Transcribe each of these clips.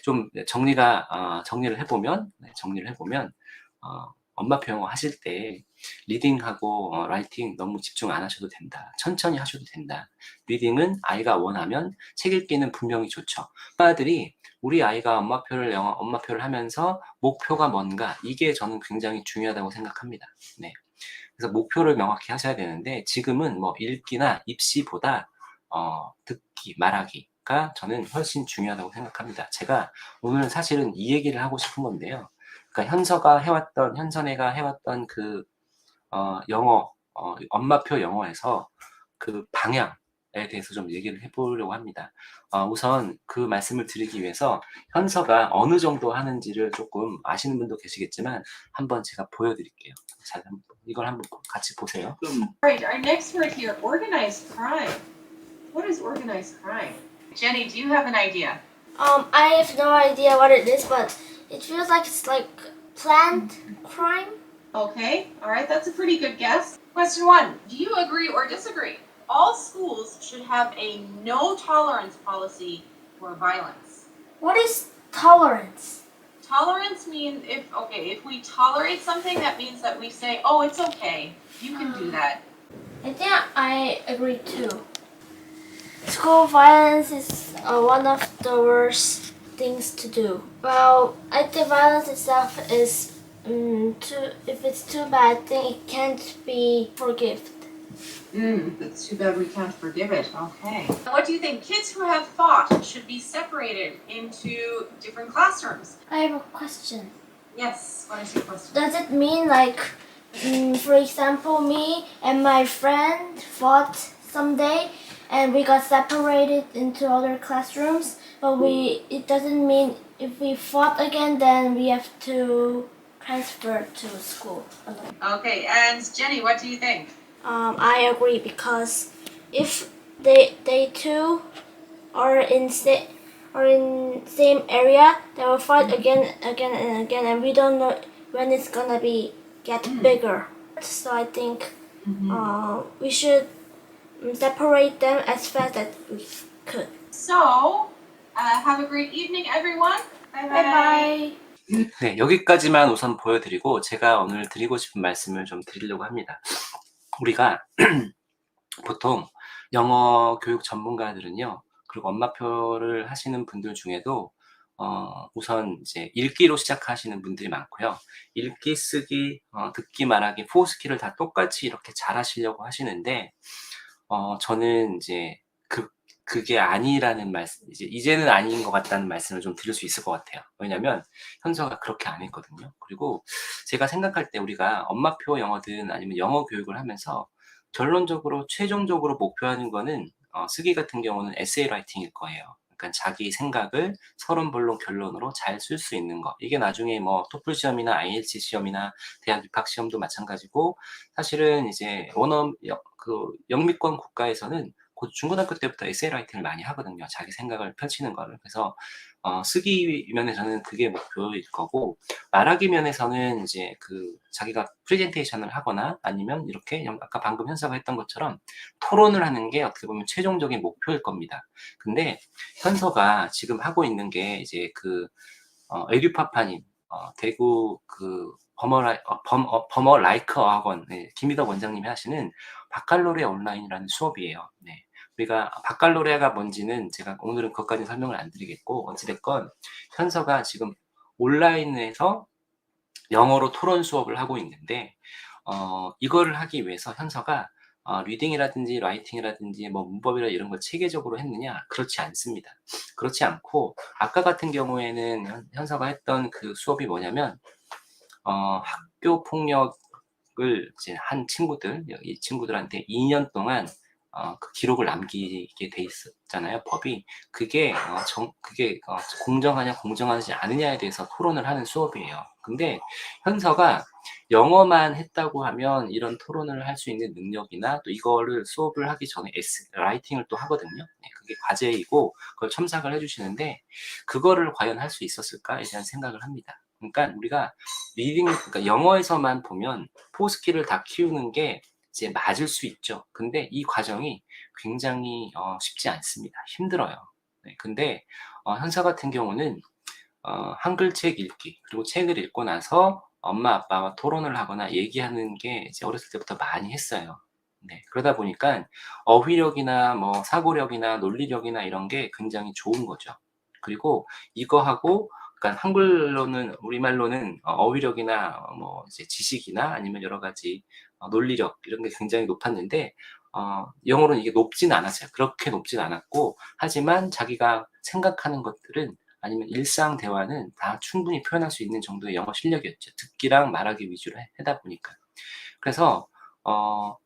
좀 정리를 해보면, 엄마표 영어 하실 때 리딩하고 라이팅 너무 집중 안 하셔도 된다. 천천히 하셔도 된다. 리딩은 아이가 원하면 책 읽기는 분명히 좋죠. 엄마들이 우리 아이가 엄마표를 하면서 목표가 뭔가, 이게 저는 굉장히 중요하다고 생각합니다. 네. 그래서 목표를 명확히 하셔야 되는데, 지금은 뭐 읽기나 입시보다 듣기, 말하기가 저는 훨씬 중요하다고 생각합니다. 제가 오늘은 사실은 이 얘기를 하고 싶은 건데요. 그러니까 현선애가 해왔던 그 영어, 엄마표 영어에서 그 방향에 대해서 좀 얘기를 해보려고 합니다. 우선 그 말씀을 드리기 위해서 현서가 어느 정도 하는지를 조금 아시는 분도 계시겠지만 한번 제가 보여드릴게요. 자, 이걸 한번 같이 보세요. Alright, our next word here, organized crime. What is organized crime? Jenny, do you have an idea? I have no idea what it is, but it feels like it's like planned crime. Okay, alright, that's a pretty good guess. Question 1, do you agree or disagree? All schools should have a no tolerance policy for violence. What is tolerance? Tolerance means if we tolerate something, that means that we say, oh, it's okay, you can do that. I think I agree too. School violence is one of the worst things to do. Well, I think violence itself is if it's too bad, I think it can't be forgiven. It's too bad we can't forgive it. Okay. What do you think? Kids who have fought should be separated into different classrooms. I have a question. Yes, what is your question? Does it mean like, for example, me and my friend fought someday and we got separated into other classrooms, but it doesn't mean if we fought again, then we have to transfer to school. Okay, and Jenny, what do you think? I agree, because if they two are in same area, they will fight again and again, and we don't know when it's gonna get bigger. So I think we should separate them as fast as we could. So, have a great evening, everyone. Bye Bye bye. 네, 여기까지만 우선 보여드리고 제가 오늘 드리고 싶은 말씀을 좀 드리려고 합니다. 우리가 보통 영어 교육 전문가들은요, 그리고 엄마표를 하시는 분들 중에도 우선 이제 읽기로 시작하시는 분들이 많고요. 읽기, 쓰기, 듣기, 말하기, 4스킬을 다 똑같이 이렇게 잘 하시려고 하시는데, 저는 이제 그게 아니라는 말씀, 이제는 아닌 것 같다는 말씀을 좀 드릴 수 있을 것 같아요. 왜냐면 현서가 그렇게 안 했거든요. 그리고 제가 생각할 때 우리가 엄마표 영어든 아니면 영어 교육을 하면서 결론적으로 최종적으로 목표하는 거는 쓰기 같은 경우는 에세이 라이팅일 거예요. 그러니까 자기 생각을 서론본론 결론으로 잘 쓸 수 있는 거. 이게 나중에 뭐 토플 시험이나 IELTS 시험이나 대학 입학 시험도 마찬가지고, 사실은 이제 영미권 국가에서는 중고등학교 때부터 에세이 라이팅을 많이 하거든요. 자기 생각을 펼치는 거를. 그래서 쓰기 면에서는 그게 목표일 거고, 말하기 면에서는 이제 자기가 프레젠테이션을 하거나 아니면 이렇게 아까 방금 현서가 했던 것처럼 토론을 하는 게 어떻게 보면 최종적인 목표일 겁니다. 근데 현서가 지금 하고 있는 게 이제 에듀파파님, 대구 버머 라이크 어학원, 김희덕 원장님이 하시는 바칼로레 온라인이라는 수업이에요. 네. 우리가 바칼로레아가 뭔지는 제가 오늘은 그것까지 설명을 안 드리겠고, 어찌됐건 현서가 지금 온라인에서 영어로 토론 수업을 하고 있는데, 이거를 하기 위해서 현서가 리딩이라든지 라이팅이라든지 뭐 문법이라 이런 걸 체계적으로 했느냐? 그렇지 않습니다. 그렇지 않고, 아까 같은 경우에는 현서가 했던 그 수업이 뭐냐면, 학교 폭력을 이제 한 이 친구들한테 2년 동안 그 기록을 남기게 돼 있었잖아요, 법이. 그게 공정하냐 공정하지 않느냐에 대해서 토론을 하는 수업이에요. 근데 현서가 영어만 했다고 하면 이런 토론을 할 수 있는 능력이나, 또 이거를 수업을 하기 전에 라이팅을 또 하거든요. 네, 그게 과제이고 그걸 첨삭을 해주시는데, 그거를 과연 할 수 있었을까에 대한 생각을 합니다. 그러니까 우리가 그러니까 영어에서만 보면 4스킬을 다 키우는 게 이제 맞을 수 있죠. 근데 이 과정이 굉장히 쉽지 않습니다. 힘들어요. 네, 근데 현서 같은 경우는 한글 책 읽기, 그리고 책을 읽고 나서 엄마 아빠와 토론을 하거나 얘기하는 게 이제 어렸을 때부터 많이 했어요. 네. 그러다 보니까 어휘력이나 뭐 사고력이나 논리력이나 이런 게 굉장히 좋은 거죠. 그리고 이거하고, 그러니까 한글로는, 우리말로는 어휘력이나 뭐 이제 지식이나 아니면 여러 가지 논리력 이런 게 굉장히 높았는데, 영어로는 이게 높진 않았어요. 그렇게 높진 않았고, 하지만 자기가 생각하는 것들은, 아니면 일상 대화는 다 충분히 표현할 수 있는 정도의 영어 실력이었죠. 듣기랑 말하기 위주로 하다 보니까. 그래서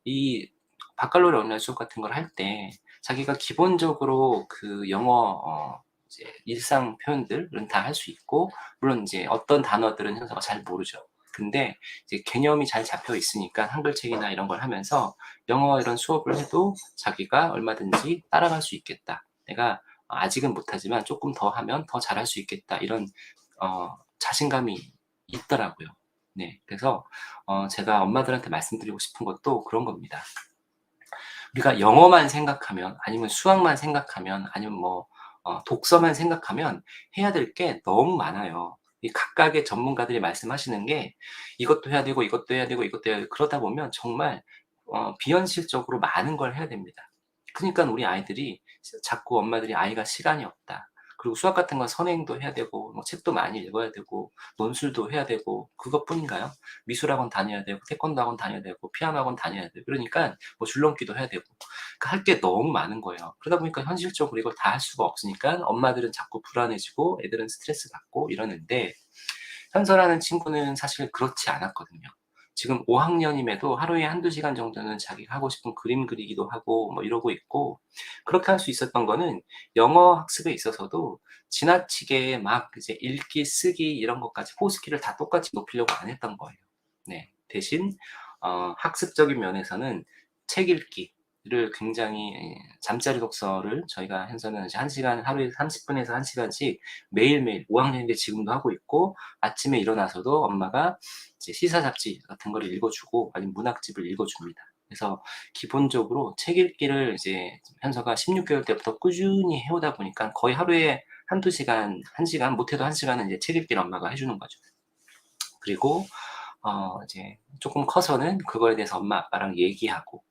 이 바칼로레 온라인 수업 같은 걸 할 때 자기가 기본적으로 그 영어 이제 일상 표현들은 다 할 수 있고, 물론 이제 어떤 단어들은 현서가 잘 모르죠. 근데 이제 개념이 잘 잡혀 있으니까 한글책이나 이런 걸 하면서 영어 이런 수업을 해도 자기가 얼마든지 따라갈 수 있겠다. 내가 아직은 못하지만 조금 더 하면 더 잘할 수 있겠다. 이런 자신감이 있더라고요. 네, 그래서 제가 엄마들한테 말씀드리고 싶은 것도 그런 겁니다. 우리가 영어만 생각하면, 아니면 수학만 생각하면, 아니면 뭐 독서만 생각하면 해야 될 게 너무 많아요. 이 각각의 전문가들이 말씀하시는 게 이것도 해야 되고 이것도 해야 되고 이것도 해야 되고, 그러다 보면 정말 비현실적으로 많은 걸 해야 됩니다. 그러니까 우리 아이들이 자꾸 엄마들이 아이가 시간이 없다, 그리고 수학 같은 건 선행도 해야 되고 뭐 책도 많이 읽어야 되고 논술도 해야 되고, 그것뿐인가요? 미술학원 다녀야 되고 태권도 학원 다녀야 되고 피아노 학원 다녀야 되고, 그러니까 뭐 줄넘기도 해야 되고, 할 게 너무 많은 거예요. 그러다 보니까 현실적으로 이걸 다 할 수가 없으니까 엄마들은 자꾸 불안해지고 애들은 스트레스 받고 이러는데, 현서라는 친구는 사실 그렇지 않았거든요. 지금 5학년임에도 하루에 한두 시간 정도는 자기가 하고 싶은 그림 그리기도 하고 뭐 이러고 있고, 그렇게 할 수 있었던 거는 영어 학습에 있어서도 지나치게 막 이제 읽기, 쓰기 이런 것까지 호스키를 다 똑같이 높이려고 안 했던 거예요. 네. 대신 학습적인 면에서는 책 읽기를 굉장히, 잠자리 독서를 저희가 현서는 이제 1시간, 하루에 30분에서 1시간씩 매일매일, 5학년인데 지금도 하고 있고, 아침에 일어나서도 엄마가 이제 시사 잡지 같은 거를 읽어주고 아니면 문학집을 읽어줍니다. 그래서 기본적으로 책 읽기를 이제 현서가 16개월 때부터 꾸준히 해오다 보니까 거의 하루에 한두 시간, 1시간, 못해도 1시간은 이제 책 읽기를 엄마가 해주는 거죠. 그리고 이제 조금 커서는 그거에 대해서 엄마 아빠랑 얘기하고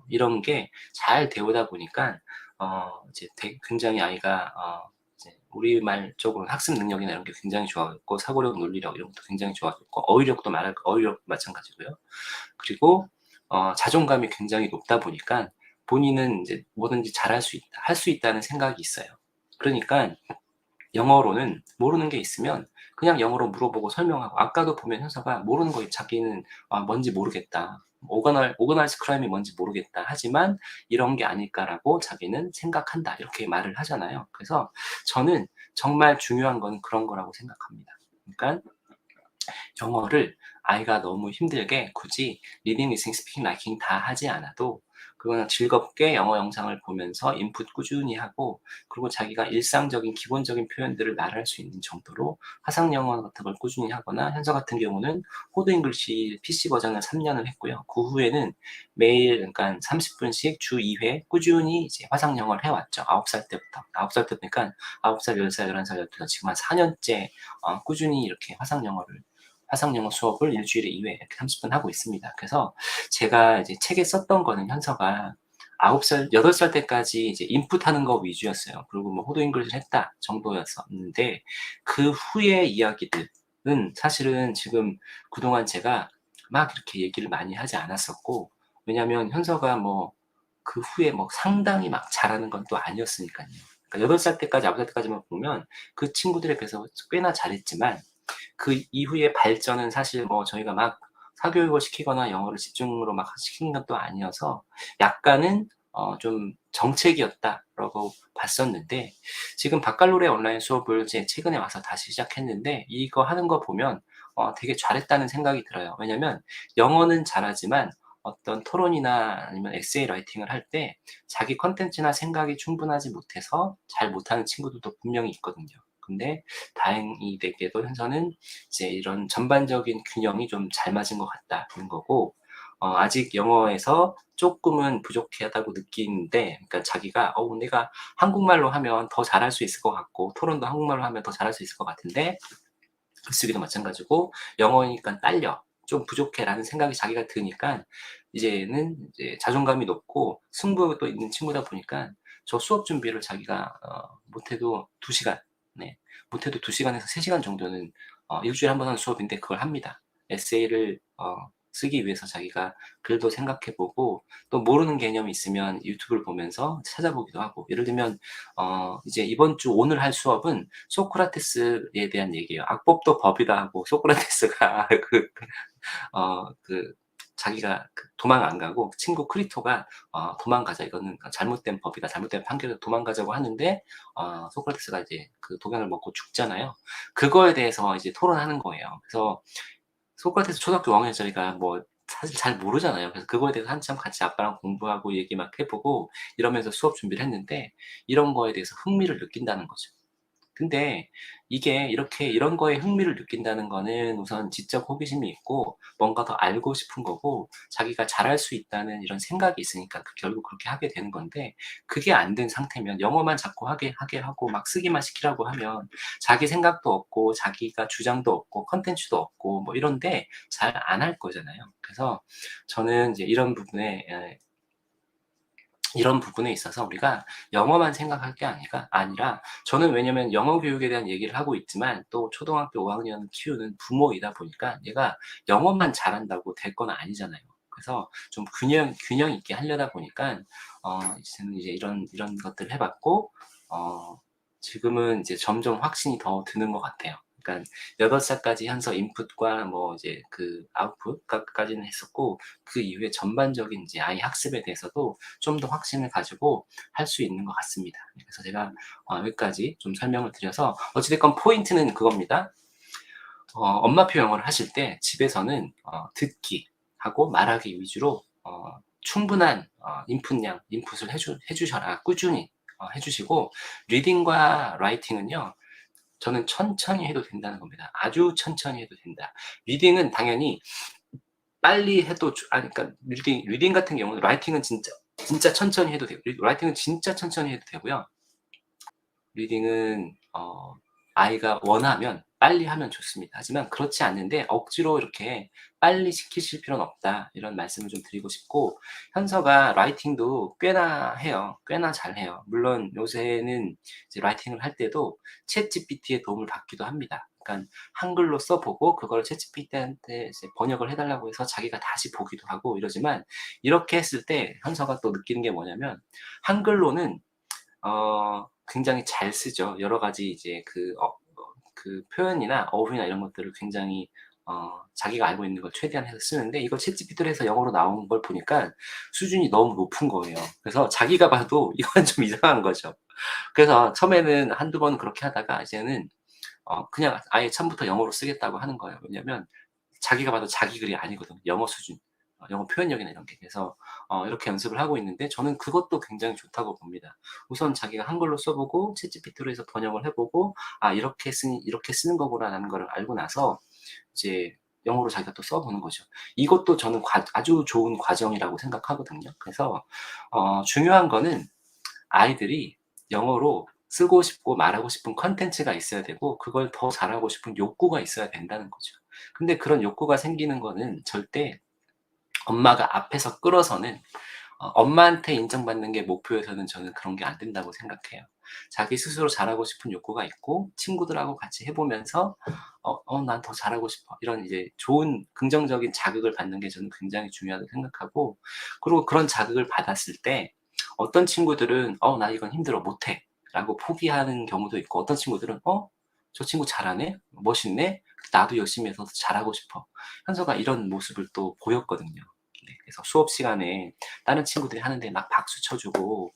이런 게 잘 되오다 보니까 이제 굉장히 아이가 이제 우리말 쪽으로 학습 능력이나 이런 게 굉장히 좋아졌고, 사고력, 논리력 이런 것도 굉장히 좋아졌고, 어휘력도 어휘력도 마찬가지고요. 그리고 자존감이 굉장히 높다 보니까 본인은 이제 뭐든지 잘할 수 있다, 할 수 있다는 생각이 있어요. 그러니까 영어로는 모르는 게 있으면 그냥 영어로 물어보고 설명하고, 아까도 보면 현서가 모르는 거 자기는 뭔지 모르겠다, 오거나이즈 크라임이 뭔지 모르겠다, 하지만 이런 게 아닐까라고 자기는 생각한다, 이렇게 말을 하잖아요. 그래서 저는 정말 중요한 건 그런 거라고 생각합니다. 그러니까 영어를 아이가 너무 힘들게 굳이 리딩, 리스닝, 스피킹, 라이팅 다 하지 않아도 그거는 즐겁게 영어 영상을 보면서 인풋 꾸준히 하고, 그리고 자기가 일상적인 기본적인 표현들을 말할 수 있는 정도로 화상 영어 같은 걸 꾸준히 하거나, 현서 같은 경우는 호드 잉글리시 PC 버전을 3년을 했고요. 그 후에는 매일, 그러니까 30분씩 주 2회 꾸준히 이제 화상 영어를 해왔죠. 9살 때부터. 9살 때니까 9살, 10살, 11살, 12살, 지금 한 4년째 꾸준히 이렇게 화상 영어 수업을 일주일에 2회 이렇게 30분 하고 있습니다. 그래서 제가 이제 책에 썼던 거는 현서가 9살, 8살 때까지 이제 인풋하는 거 위주였어요. 그리고 뭐 호도 잉글리시를 했다 정도였었는데, 그 후의 이야기들은 사실은 지금 그동안 제가 막 이렇게 얘기를 많이 하지 않았었고, 왜냐면 현서가 뭐 그 후에 뭐 상당히 막 잘하는 건 또 아니었으니까요. 그러니까 8살 때까지, 9살 때까지만 보면 그 친구들에 비해서 꽤나 잘했지만, 그 이후의 발전은 사실 뭐 저희가 막 사교육을 시키거나 영어를 집중으로 막 시키는 것도 아니어서 약간은 좀 정책이었다라고 봤었는데, 지금 바칼로레 온라인 수업을 제 최근에 와서 다시 시작했는데 이거 하는 거 보면 되게 잘했다는 생각이 들어요. 왜냐면 영어는 잘하지만 어떤 토론이나 아니면 에세이 라이팅을 할 때 자기 컨텐츠나 생각이 충분하지 못해서 잘 못하는 친구들도 분명히 있거든요. 근데 다행히되게도 현서는 이제 이런 전반적인 균형이 좀 잘 맞은 것 같다는 거고, 아직 영어에서 조금은 부족하다고 느끼는데, 그러니까 자기가 내가 한국말로 하면 더 잘할 수 있을 것 같고 토론도 한국말로 하면 더 잘할 수 있을 것 같은데 글쓰기도 마찬가지고 영어니까 딸려. 좀 부족해라는 생각이 자기가 드니까 이제는 이제 자존감이 높고 승부도 있는 친구다 보니까 저 수업 준비를 자기가 못해도 2시간, 네, 못해도 2시간에서 3시간 정도는 일주일에 한 번 하는 수업인데 그걸 합니다. 에세이를 쓰기 위해서 자기가 글도 생각해보고 또 모르는 개념이 있으면 유튜브를 보면서 찾아보기도 하고, 예를 들면 이제 이번 주 오늘 할 수업은 소크라테스에 대한 얘기예요. 악법도 법이다 하고 소크라테스가 그 자기가 도망 안 가고 친구 크리토가 도망가자, 이거는 잘못된 법이다, 잘못된 판결에서 도망가자고 하는데 소크라테스가 이제 그 독약을 먹고 죽잖아요. 그거에 대해서 이제 토론하는 거예요. 그래서 소크라테스 초등학교 5학년짜리가 뭐 사실 잘 모르잖아요. 그래서 그거에 대해서 한참 같이 아빠랑 공부하고 얘기 막 해보고 이러면서 수업 준비를 했는데 이런 거에 대해서 흥미를 느낀다는 거죠. 근데 이게 이렇게 이런 거에 흥미를 느낀다는 거는 우선 지적 호기심이 있고 뭔가 더 알고 싶은 거고 자기가 잘할 수 있다는 이런 생각이 있으니까 결국 그렇게 하게 되는 건데, 그게 안 된 상태면 영어만 자꾸 하게 하고 막 쓰기만 시키라고 하면 자기 생각도 없고 자기가 주장도 없고 컨텐츠도 없고 뭐 이런데 잘 안 할 거잖아요. 그래서 저는 이제 이런 부분에 있어서 우리가 영어만 생각할 게 아니라 저는, 왜냐면 영어 교육에 대한 얘기를 하고 있지만 또 초등학교 5학년 키우는 부모이다 보니까 얘가 영어만 잘한다고 될 건 아니잖아요. 그래서 좀 균형 있게 하려다 보니까 저는 이제 이런 것들을 해봤고 지금은 이제 점점 확신이 더 드는 것 같아요. 그러니까 8살까지 현서 인풋과 뭐 이제 그 아웃풋까지는 했었고 그 이후에 전반적인 이제 아이 학습에 대해서도 좀 더 확신을 가지고 할 수 있는 것 같습니다. 그래서 제가 여기까지 좀 설명을 드려서, 어찌됐건 포인트는 그겁니다. 엄마표 영어를 하실 때 집에서는 듣기 하고 말하기 위주로 충분한 인풋을 해주셔라. 꾸준히 해주시고, 리딩과 라이팅은요, 저는 천천히 해도 된다는 겁니다. 아주 천천히 해도 된다. 리딩은 당연히 빨리 해도 그러니까 리딩 같은 경우는 라이팅은 진짜 천천히 해도 되고, 라이팅은 진짜 천천히 해도 되고요. 리딩은 아이가 원하면 빨리 하면 좋습니다. 하지만 그렇지 않는데 억지로 이렇게 빨리 시키실 필요는 없다, 이런 말씀을 좀 드리고 싶고, 현서가 라이팅도 꽤나 해요. 꽤나 잘해요. 물론 요새는 이제 라이팅을 할 때도 챗 GPT의 도움을 받기도 합니다. 그러니까 한글로 써보고 그걸 챗 GPT한테 이제 번역을 해달라고 해서 자기가 다시 보기도 하고 이러지만, 이렇게 했을 때 현서가 또 느끼는 게 뭐냐면 한글로는 굉장히 잘 쓰죠. 여러 가지 이제 그 표현이나 어휘나 이런 것들을 굉장히 자기가 알고 있는 걸 최대한 해서 쓰는데, 이거 챗GPT로 해서 영어로 나온 걸 보니까 수준이 너무 높은 거예요. 그래서 자기가 봐도 이건 좀 이상한 거죠. 그래서 처음에는 한두 번 그렇게 하다가 이제는 그냥 아예 처음부터 영어로 쓰겠다고 하는 거예요. 왜냐면 자기가 봐도 자기 글이 아니거든, 영어 수준. 영어 표현력이나 이런 게. 그래서 이렇게 연습을 하고 있는데 저는 그것도 굉장히 좋다고 봅니다. 우선 자기가 한글로 써보고 챗GPT로 해서 번역을 해보고 이렇게 쓰는 거구나라는 걸 알고 나서 이제 영어로 자기가 또 써보는 거죠. 이것도 저는 아주 좋은 과정이라고 생각하거든요. 그래서 중요한 거는 아이들이 영어로 쓰고 싶고 말하고 싶은 컨텐츠가 있어야 되고 그걸 더 잘하고 싶은 욕구가 있어야 된다는 거죠. 근데 그런 욕구가 생기는 거는 절대 엄마가 앞에서 끌어서는, 엄마한테 인정받는 게 목표여서는 저는 그런 게 안 된다고 생각해요. 자기 스스로 잘하고 싶은 욕구가 있고 친구들하고 같이 해보면서 난 더 잘하고 싶어, 이런 이제 좋은 긍정적인 자극을 받는 게 저는 굉장히 중요하다고 생각하고, 그리고 그런 자극을 받았을 때 어떤 친구들은 나 이건 힘들어 못해 라고 포기하는 경우도 있고, 어떤 친구들은 저 친구 잘하네, 멋있네, 나도 열심히 해서 더 잘하고 싶어. 현서가 이런 모습을 또 보였거든요. 네, 그래서 수업 시간에 다른 친구들이 하는데 막 박수 쳐주고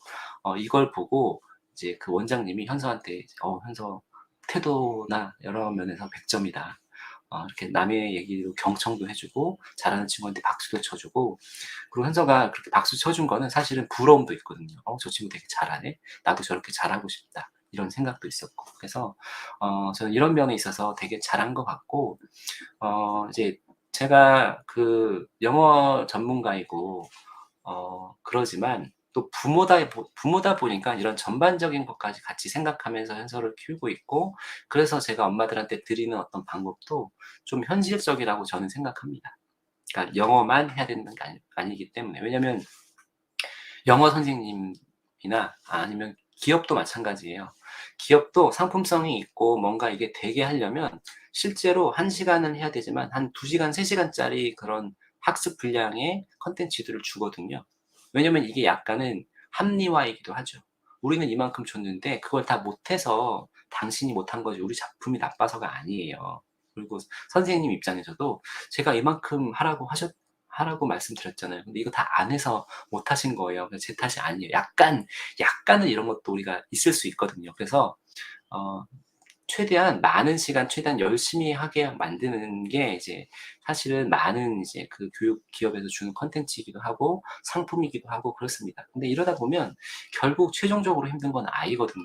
이걸 보고 이제 그 원장님이 현서한테 현서 태도나 여러 면에서 100점이다. 이렇게 남의 얘기로 경청도 해주고 잘하는 친구한테 박수도 쳐주고, 그리고 현서가 그렇게 박수 쳐준 거는 사실은 부러움도 있거든요. 저 친구 되게 잘하네, 나도 저렇게 잘하고 싶다, 이런 생각도 있었고. 그래서 저는 이런 면에 있어서 되게 잘한 것 같고, 이제 제가 그 영어 전문가이고 그러지만 또 부모다 보니까 이런 전반적인 것까지 같이 생각하면서 현서를 키우고 있고, 그래서 제가 엄마들한테 드리는 어떤 방법도 좀 현실적이라고 저는 생각합니다. 그러니까 영어만 해야 되는 게 아니기 때문에. 왜냐면 영어 선생님이나 아니면 기업도 마찬가지예요. 기업도 상품성이 있고 뭔가 이게 되게 하려면 실제로 1시간은 해야 되지만 한 2시간, 3시간짜리 그런 학습 분량의 컨텐츠들을 주거든요. 왜냐면 이게 약간은 합리화이기도 하죠. 우리는 이만큼 줬는데 그걸 다 못해서 당신이 못한 거지 우리 작품이 나빠서가 아니에요. 그리고 선생님 입장에서도 제가 이만큼 하라고 말씀드렸잖아요. 근데 이거 다 안 해서 못하신 거예요. 제 탓이 아니에요. 약간은 이런 것도 우리가 있을 수 있거든요. 그래서 어, 최대한 많은 시간, 최대한 열심히 하게 만드는 게 이제 사실은 많은 이제 그 교육 기업에서 주는 컨텐츠이기도 하고 상품이기도 하고 그렇습니다. 근데 이러다 보면 결국 최종적으로 힘든 건 아이거든요.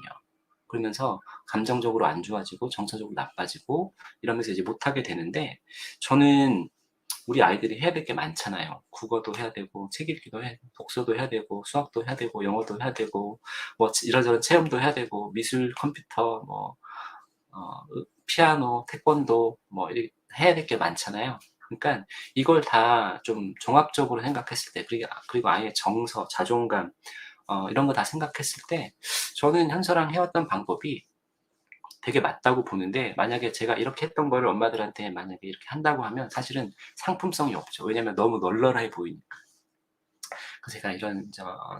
그러면서 감정적으로 안 좋아지고 정서적으로 나빠지고 이러면서 이제 못하게 되는데, 저는 우리 아이들이 해야 될 게 많잖아요. 국어도 해야 되고, 책 읽기도 독서도 해야 되고, 수학도 해야 되고, 영어도 해야 되고, 뭐 이런저런 체험도 해야 되고, 미술, 컴퓨터, 뭐 피아노, 태권도 뭐 이렇게 해야 될 게 많잖아요. 그러니까 이걸 다 좀 종합적으로 생각했을 때, 그리고 아이의 정서, 자존감 이런 거 다 생각했을 때 저는 현서랑 해왔던 방법이 되게 맞다고 보는데, 만약에 제가 이렇게 했던 거를 엄마들한테 만약에 이렇게 한다고 하면 사실은 상품성이 없죠. 왜냐면 너무 널널해 보이니까. 그래서 제가 이런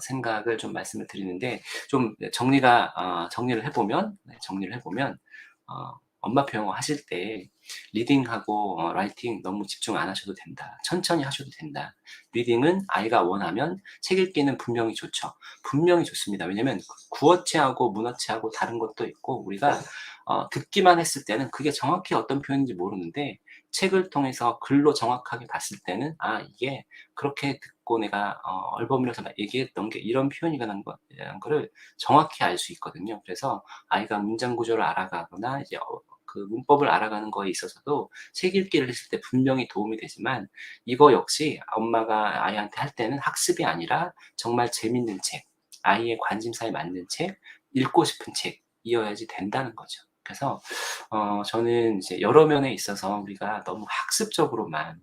생각을 좀 말씀을 드리는데, 좀 정리를 해보면 엄마표 영어 하실 때 리딩하고 라이팅 너무 집중 안 하셔도 된다. 천천히 하셔도 된다. 리딩은 아이가 원하면 책 읽기는 분명히 좋죠. 분명히 좋습니다. 왜냐면 구어체하고 문어체하고 다른 것도 있고, 우리가 듣기만 했을 때는 그게 정확히 어떤 표현인지 모르는데, 책을 통해서 글로 정확하게 봤을 때는 이게 그렇게 듣고 내가 얼버무려서 얘기했던 게 이런 표현이라는 거를 정확히 알 수 있거든요. 그래서 아이가 문장 구조를 알아가거나 이제 그 문법을 알아가는 거에 있어서도 책 읽기를 했을 때 분명히 도움이 되지만, 이거 역시 엄마가 아이한테 할 때는 학습이 아니라 정말 재밌는 책, 아이의 관심사에 맞는 책, 읽고 싶은 책이어야지 된다는 거죠. 그래서 저는 이제 여러 면에 있어서 우리가 너무 학습적으로만,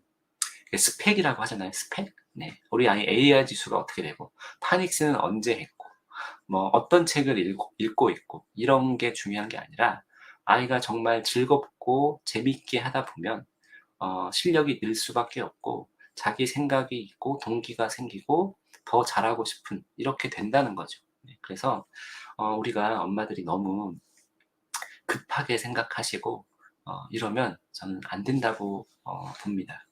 스펙이라고 하잖아요. 스펙. 네. 우리 아이 AR 지수가 어떻게 되고, 파닉스는 언제 했고, 뭐 어떤 책을 읽고 있고, 이런 게 중요한 게 아니라 아이가 정말 즐겁고 재밌게 하다 보면 실력이 늘 수밖에 없고, 자기 생각이 있고 동기가 생기고 더 잘하고 싶은, 이렇게 된다는 거죠. 네. 그래서 우리가 엄마들이 너무 급하게 생각하시고 이러면 저는 안 된다고 봅니다.